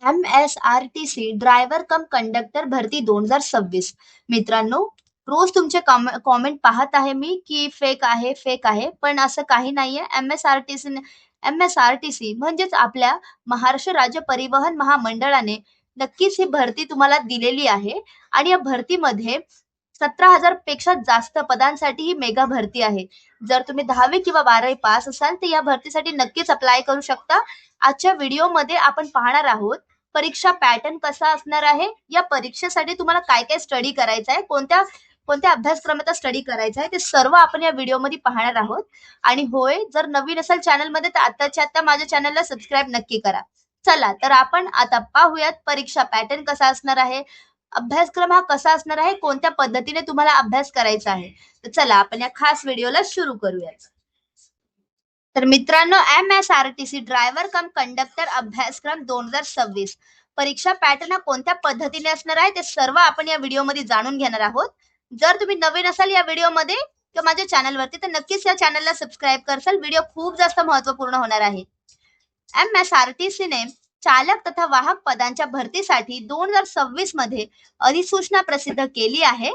MSRTC driver कम conductor भरती 2026. मित्रांनो, रोज तुमचे कॉमेंट पाहत आहे मी की फेक आहे, पण असं काही नाहीये. MSRTC म्हणजेच आपल्या महाराष्ट्र राज्य परिवहन महामंडळाने नक्कीच ही भरती तुम्हाला दिलेली आहे आणि या भरतीमध्ये 17,000 पेक्षा जास्त पदांसाठी ही मेगा भरती आहे. जर तुम्ही 10वी किंवा 12वी पास असाल तर या भरतीसाठी नक्कीच अप्लाय करू शकता. आजच्या व्हिडिओमध्ये आपण पाहणार आहोत परीक्षा पॅटर्न कसा असणार आहे, या परीक्षेसाठी तुम्हाला काय काय स्टडी करायचं आहे, कोणत्या कोणत्या अभ्यासक्रमाचा स्टडी करायचा आहे, ते सर्व आपण या व्हिडिओमध्ये पाहणार आहोत. आणि होय, जर नवीन असेल चॅनलमध्ये तर आताच्या आता माझ्या चॅनलला सबस्क्राईब नक्की करा. चला तर आपण आता पाहूयात परीक्षा पॅटर्न कसा असणार आहे, अभ्यासक्रम हा कसा असणार आहे, कोणत्या पद्धतीने तुम्हाला अभ्यास करायचा आहे. तर चला आपण या खास व्हिडिओला सुरू करूयात. तर मित्रांनो, MSRTC ड्रायव्हर कम कंडक्टर अभ्यासक्रम 2026 परीक्षा पॅटर्न हा कोणत्या पद्धतीने असणार आहे ते सर्व आपण या व्हिडिओमध्ये जाणून घेणार आहोत. जर तुम्ही नवीन असाल या व्हिडिओमध्ये किंवा माझ्या चॅनलवरती तर नक्कीच या चॅनलला सबस्क्राईब करसाल. व्हिडिओ खूप जास्त महत्वपूर्ण होणार आहे. MSRTCने चालक तथा वाहक पदांच्या भरतीसाठी 2026 मध्ये अधिसूचना प्रसिद्ध केली आहे.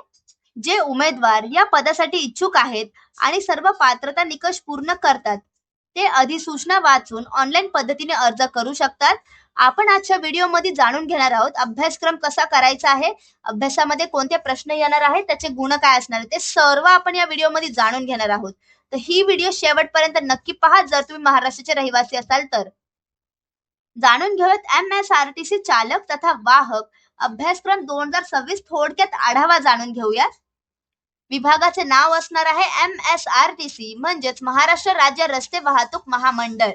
जे उमेदवार या पदासाठी इच्छुक आहेत आणि सर्व पात्रता निकष पूर्ण करतात ते अधिसूचना वाचून ऑनलाईन पद्धतीने अर्ज करू शकतात. आपण आजच्या व्हिडिओमध्ये जाणून घेणार आहोत अभ्यासक्रम कसा करायचा आहे, अभ्यासामध्ये कोणते प्रश्न येणार आहेत, त्याचे गुण काय असणार आहेत, ते सर्व आपण या व्हिडिओमध्ये जाणून घेणार आहोत. तर ही व्हिडिओ शेवटपर्यंत नक्की पहा जर तुम्ही महाराष्ट्राचे रहिवासी असाल तर. जाणून घेऊयात MSRTC चालक तथा वाहक अभ्यासक्रम 2026 थोडक्यात आढावा जाणून घेऊयात. विभागाचे नाव असणार आहे MSRTC म्हणजेच महाराष्ट्र राज्य रस्ते वाहतूक महामंडळ.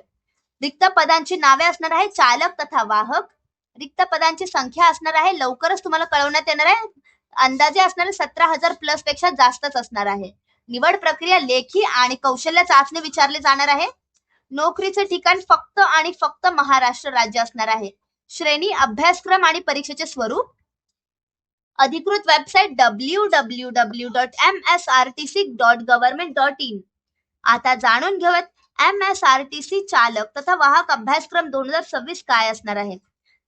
रिक्त पदांची नावे असणार आहे चालक तथा वाहक. रिक्त पदांची संख्या असणार आहे, लवकरच तुम्हाला कळवण्यात येणार आहे, अंदाजे असणारे 17,000 प्लस पेक्षा जास्तच असणार आहे. निवड प्रक्रिया लेखी आणि कौशल्य चाचणी विचारले जाणार आहे. नोकरीचे ठिकाण फक्त आणि फक्त महाराष्ट्र राज्य असणार आहे. श्रेणी, अभ्यासक्रम आणि परीक्षेचे स्वरूप. अधिकृत वेबसाईट www.msrtc.government.in. आता जाणून घेऊयात MSRTC चालक तथा वाहक अभ्यासक्रम 2026 काय असणार आहे.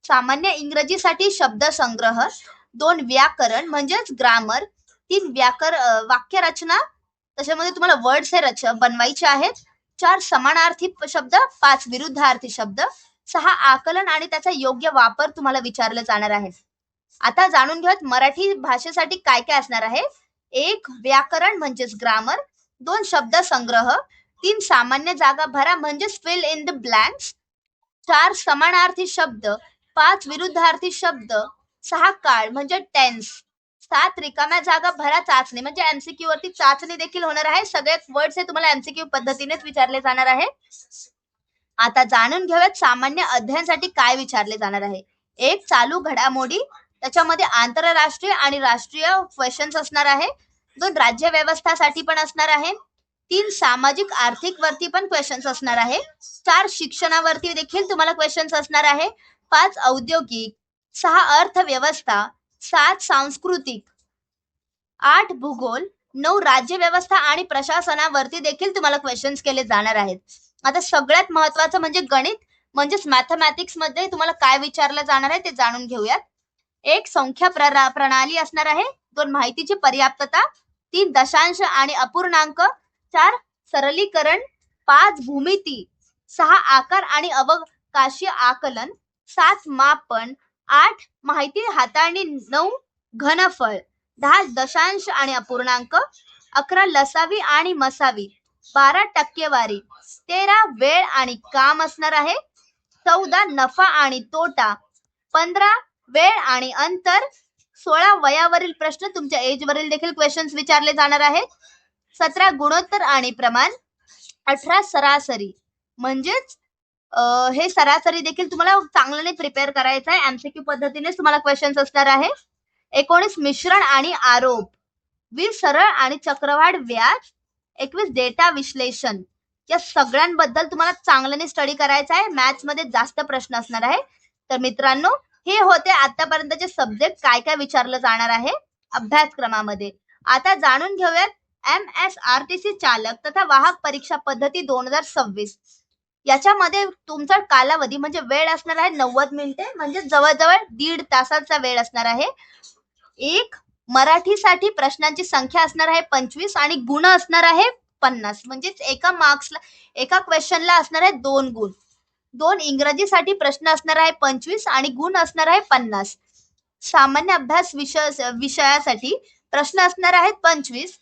सामान्य इंग्रजीसाठी शब्द संग्रह, 2 व्याकरण म्हणजेच ग्रामर, 3 वाक्य रचना, त्याच्यामध्ये तुम्हाला वर्ड्स हे बनवायचे आहेत, 4 समानार्थी शब्द, 5 विरुद्धार्थी शब्द, 6 आकलन आणि त्याचा योग्य वापर तुम्हाला विचारले जाणार आहे. आता जाणून घेऊयात मराठी भाषेसाठी काय काय असणार आहे. 1 व्याकरण म्हणजेच ग्रामर, 2 शब्द संग्रह, 3 सामान्य जागा भरा म्हणजेच फिल इन द ब्लँक्स, 4 समानार्थी शब्द, 5 विरुद्धार्थी शब्द, 6 काळ म्हणजे टेन्स, 7 रिकाम्या जागा भरा चाचणी म्हणजे MCQ वरती चाचणी देखील होणार आहे. सगळे वर्ड्स हे तुम्हाला MCQ पद्धतीनेच विचारले जाणार आहे. आता जाणून घेऊयात सामान्य अध्ययनासाठी काय विचारले जाणार आहे. 1 चालू घडामोडी, त्याच्यामध्ये आंतरराष्ट्रीय आणि राष्ट्रीय क्वेश्चन्स असणार आहे. 2 राज्य व्यवस्थासाठी पण असणार आहे. 3 सामाजिक आर्थिक वरती पण क्वेश्चन्स असणार आहे. 4 शिक्षणावरती देखील तुम्हाला क्वेश्चन्स असणार आहे. 5 औद्योगिक, 6 अर्थव्यवस्था, 7 सांस्कृतिक, 8 भूगोल, 9 राज्य व्यवस्था आणि प्रशासनावरती देखील तुम्हाला क्वेश्चन्स केले जाणार आहेत. आता सगळ्यात महत्वाचं म्हणजे गणित म्हणजेच मॅथमॅटिक्स मध्ये तुम्हाला काय विचारलं जाणार आहे ते जाणून घेऊयात. 1 संख्या प्रणाली असणार आहे, 2 माहितीची पर्याप्तता, 3 दशांश आणि अपूर्णांक, 4 सरलीकरण, 5 भूमिती, 6 आकार आणि अवकाशीय आकलन, 7 मापन, 8 माहिती हाताळणी, 9 घनफळ, 10 दशांश आणि अपूर्णांक, 11 लसावी आणि मसावी, 12 टक्केवारी, 13 वेळ आणि काम असणार आहे, 14 नफा आणि तोटा, 15 वेळ आणि अंतर, 16 वयावरील प्रश्न, तुमच्या एज वरील देखील क्वेश्चन्स विचारले जाणार आहेत, 17 गुणोत्तर आणि प्रमाण, 18 सरासरी म्हणजेच हे सरासरी देखील तुम्हाला चांगल्याने प्रिपेअर करायचं आहे, MCQ पद्धतीनेच तुम्हाला क्वेश्चन्स असणार आहे. 19 मिश्रण आणि आरोप, 20 सरळ आणि चक्रवाढ व्याज, 21 डेटा विश्लेषण. या सगळ्यांबद्दल तुम्हाला चांगल्याने स्टडी करायचं आहे. मॅथ्स मध्ये जास्त प्रश्न असणार आहे. तर मित्रांनो, हे होते आतापर्यंतचे सब्जेक्ट काय काय विचारलं जाणार आहे अभ्यासक्रमामध्ये. आता जाणून घेऊयात MSRTC चालक तथा वाहक परीक्षा पद्धती 2026. याच्यामध्ये तुमचा कालावधी म्हणजे वेळ असणार आहे 90 मिनिटे, म्हणजे जवळजवळ 1.5 तासाचा वेळ असणार आहे. एक मराठीसाठी प्रश्नांची संख्या असणार आहे 25 आणि गुण असणार आहे 50. म्हणजेच एका क्वेश्चनला असणार आहे 2 गुण. 2 इंग्रजीसाठी प्रश्न असणार आहे 25 आणि गुण असणार आहे 50. सामान्य अभ्यास विषयासाठी प्रश्न असणार आहेत 25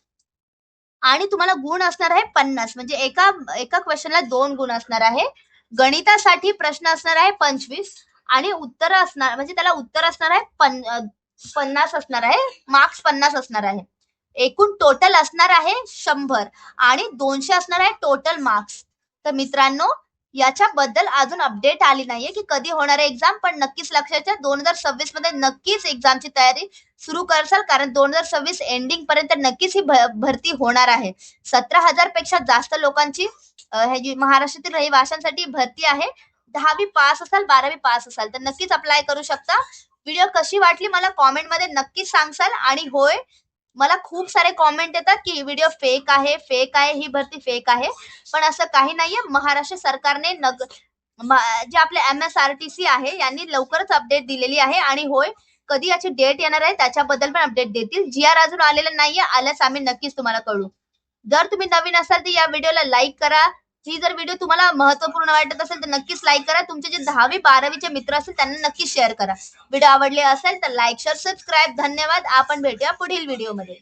आणि तुम्हाला गुण असणार आहे 50. म्हणजे एका क्वेश्चनला 2 गुण असणार आहे. गणितासाठी प्रश्न असणार आहे 25 आणि उत्तर असणार म्हणजे त्याला उत्तर असणार आहे 50 असणार आहे. मार्क्स 50 असणार आहे. एकूण टोटल असणार आहे 100 आणि 200 असणार आहे टोटल मार्क्स. तर मित्रांनो, याच्याबद्दल अजून अपडेट आली नाहीये की कधी होणार आहे एक्झाम, पण नक्कीच लक्षात ठेवा 2026 मध्ये नक्कीच एक्झामची तयारी सुरू करसाल, कारण 2026 एंडिंग पर्यंत नक्कीच ही भरती होणार आहे. 17,000 पेक्षा जास्त लोकांची महाराष्ट्रातील रहिवाशांसाठी भरती आहे. 10वी पास असाल 12वी पास असाल तर नक्कीच अप्लाय करू शकता. व्हिडिओ कशी वाटली मला कॉमेंट मध्ये नक्कीच सांगसाल. आणि होय, मला खूप सारे कॉमेंट येतात की व्हिडिओ फेक आहे, ही भरती फेक आहे. पण असं काही नाहीये. महाराष्ट्र सरकारने जे आपले MSRTC आहे यांनी लवकरच अपडेट दिलेली आहे. आणि होय, कधी याची डेट येणार आहे त्याच्याबद्दल पण अपडेट देतील. GR अजून आलेलं नाहीये, आल्यास आम्ही नक्कीच तुम्हाला कळू. जर तुम्ही नवीन असाल तर या व्हिडिओला लाईक करा. ही जर व्हिडिओ तुम्हाला महत्त्वपूर्ण वाटत असेल तर नक्कीच लाईक करा. तुमचे जे 10वी 12वीचे मित्र असतील त्यांना नक्कीच शेअर करा. व्हिडिओ आवडले असेल तर लाईक, शेअर, सबस्क्राईब. धन्यवाद. आपण भेटूया पुढील व्हिडिओमध्ये.